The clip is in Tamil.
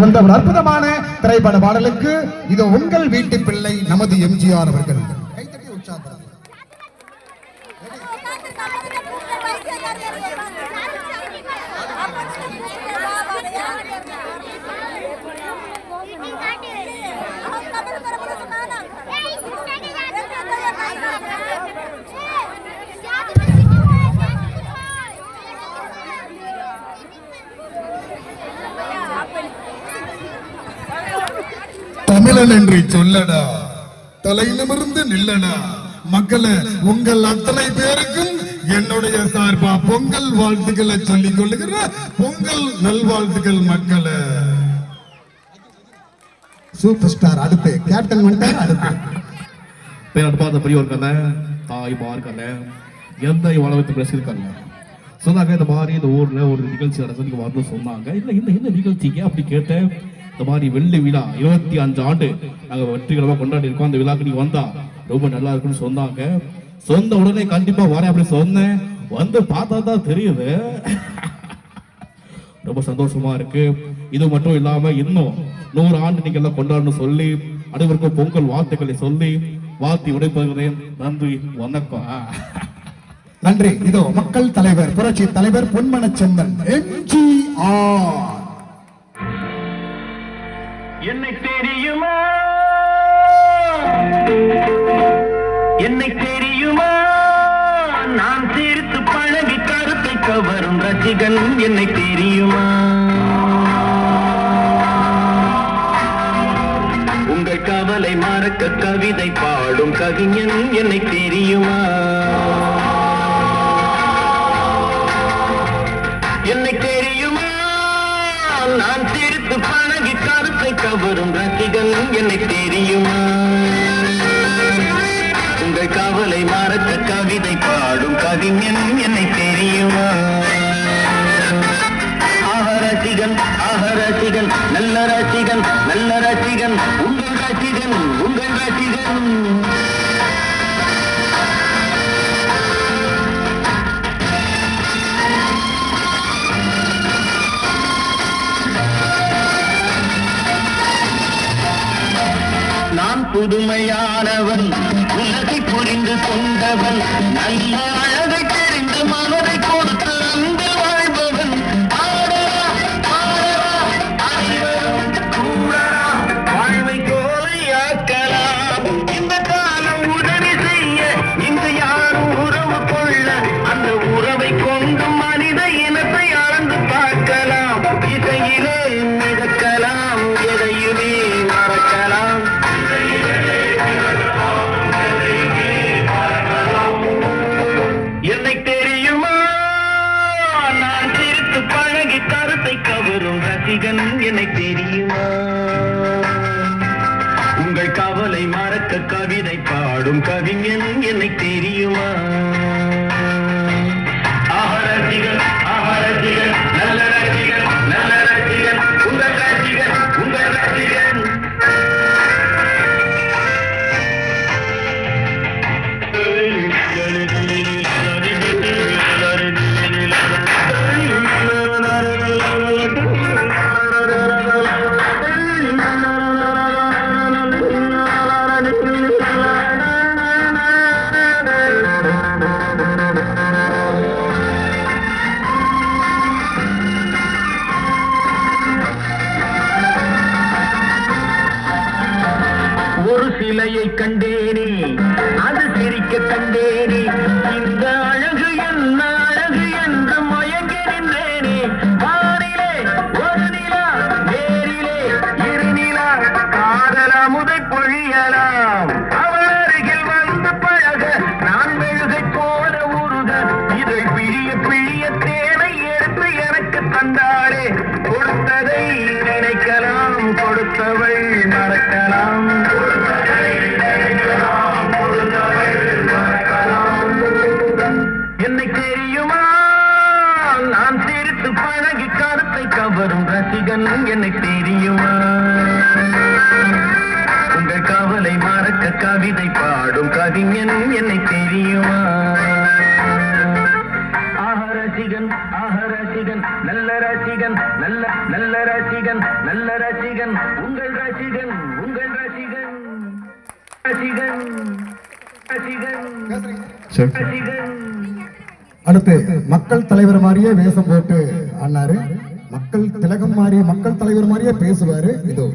வந்த ஒரு அற்புதமான திரைப்பட பாடலுக்கு இது உங்கள் வீட்டு பிள்ளை நமது எம்ஜிஆர் அவர்கள் கைத்தட்டி உற்சாகப்படுத்துங்கள். தமிழன் என்று சொல்லடா, தலை நிமிர்ந்து நில்லடா. மக்களே, உங்கள் அத்தனை பேருக்கும் என்னுடைய சார்பா பொங்கல் வாழ்த்துக்களை சொல்லிக் கொள்ளுகிற பொங்கல் நல்வாழ்த்துக்கள் மக்களே. சூப்பர் ஸ்டார் அடுத்து கேப்டன் வந்துட்டார். அடுத்து பேரன்பாத பெரியவர் கண்ண தாய்மார் கண்ண எந்த வளர்த்து பேசியிருக்காங்க சொன்னாங்க. இந்த மாதிரி இந்த ஊர்ல ஒரு நிகழ்ச்சி நடந்து வரணும்னு சொன்னாங்க. இல்லை இந்த நிகழ்ச்சிக்கு அப்படி கேட்டேன். இந்த மாதிரி வெள்ளி விழா 25 ஆண்டு நாங்க வெற்றிகரமா கொண்டாடி இருக்கோம். அந்த விழாக்கு நீங்க வந்தா ரொம்ப நல்லா இருக்குன்னு சொன்னாங்க. சொந்த உடனே கண்டிப்பா வரேன் அப்படி சொன்னேன். வந்து பார்த்தா தான் தெரியுது. ரொம்ப சந்தோஷமா இருக்கு. இது மட்டும் இல்லாம இன்னும் 100 ஆண்டு நீங்க எல்லாம் கொண்டாடணும் சொல்லி அனைவருக்கும் பொங்கல் வாழ்த்துக்களை சொல்லி வாழ்த்தி விடைபெறுகிறேன். நன்றி, வணக்கம். நன்றி. இதோ மக்கள் தலைவர் புரட்சி தலைவர் பொன்மனச்செம்மல் எம்ஜிஆர். என்னை தெரியுமா, என்னை தெரியுமா, நான் சிரித்து பழகி கருத்தை கவரும் ரசிகன் என்னை தெரியுமா, உங்கள் கவலை மறக்க கவிதை பாடும் கவிஞன் என்னை தெரியுமா, என்னை தெரியுமா, நான் சிரித்து பழகி கருத்தை கவரும் ரசிகன் என்னை தெரியுமா, உங்கள் கவலை மறக்க கவிதை பாடும் கவிஞன் என்னை தெரியுமா, ரசிகன் ரசிகன் நல்ல ரசிகன் நல்ல ரசிகன் உங்கள் ரசிகன் உங்கள் ரசிகன். நான் புதுமையானவன், உலகை புரிந்து கொண்டவன், நல்ல அழகை தெரிந்து மனதை கொடுத்து அன்பு வாழ்பவன், வாழ்வை கோலையாக்கலாம். இந்த காலம் உதவி செய்ய இங்கு யாரும் உறவு கொள்ள, அந்த உறவை கொண்டு மனித இனத்தை அளந்து பார்க்கலாம். இசையிலே மிதக்கலாம், எதையுமே மறக்கலாம். என்னை தெரியுமா, நான் சிரித்து பழகி கருத்தை கவரும் ரசிகன் என்னை தெரியுமா, உங்கள் கவலை மறக்க கவிதை பாடும் கவிஞன் என்னை தெரியுமா, ரசிகன் ரசிகன் நல்ல ரசிகன் நல்ல ரசிகன் உங்கள் ரசிகன் உங்கள் ரசிகன். ஒரு சிலையை கண்டேனே, அது சிரிக்க கண்டேனே, இந்த அழகு என்ன அழகு என்று மயங்கி நின்றேனே. வானிலே ஒரு நிலா, நேரிலே இரு நிலா, காதல் அமுதை பொழியலாம். அவள் அருகில் வந்து பழக நான் மெழுகை போல உருக, இதை பிழிய பிழிய தேனை எடுத்து எனக்கு தந்தாளே. கொடுத்ததை நினைக்கலாம், கொடுத்தவள் மறக்கலாம். என்னை தெரியுமா, நான் சிரித்து பழகி கருத்தை கவரும் ரசிகன் என்னை தெரியுமா, உங்கள் கவலை மறக்க கவிதை பாடும் கவிஞன் என்னை தெரியுமா, ரசிகன் ரசிகன் நல்ல ரசிகன் நல்ல நல்ல ரசிகன். ரசிகன் நல்ல ரசிகன் உங்கள் ரசிகன் உங்கள் ரசிகன் ரசிகன் ரசிகன் சரி ரசிகன். அடுத்து மக்கள் தலைவர் மாதிரியே வேஷம் போட்டு ஆனாரு, மக்கள் திலகம் மாதிரி மக்கள் தலைவர் மாதிரியே பேசுவாரு. இதோ